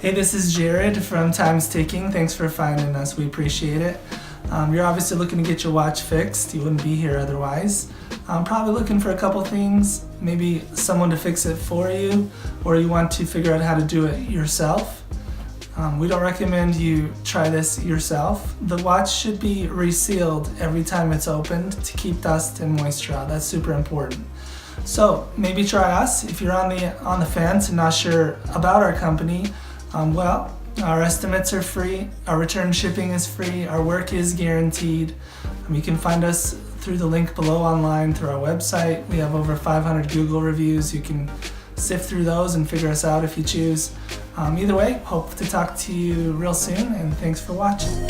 Hey, this is Jared from Time's Ticking. Thanks for finding us. We appreciate it. You're obviously looking to get your watch fixed. You wouldn't be here otherwise. Probably looking for a couple things, maybe someone to fix it for you, or you want to figure out how to do it yourself. We don't recommend you try this yourself. The watch should be resealed every time it's opened to keep dust and moisture out. That's super important. So maybe try us. If you're on the fence and not sure about our company, well, our estimates are free, our return shipping is free, our work is guaranteed. You can find us through the link below online through our website. We have over 500 Google reviews. You can sift through those and figure us out if you choose. Either way, hope to talk to you real soon, and thanks for watching.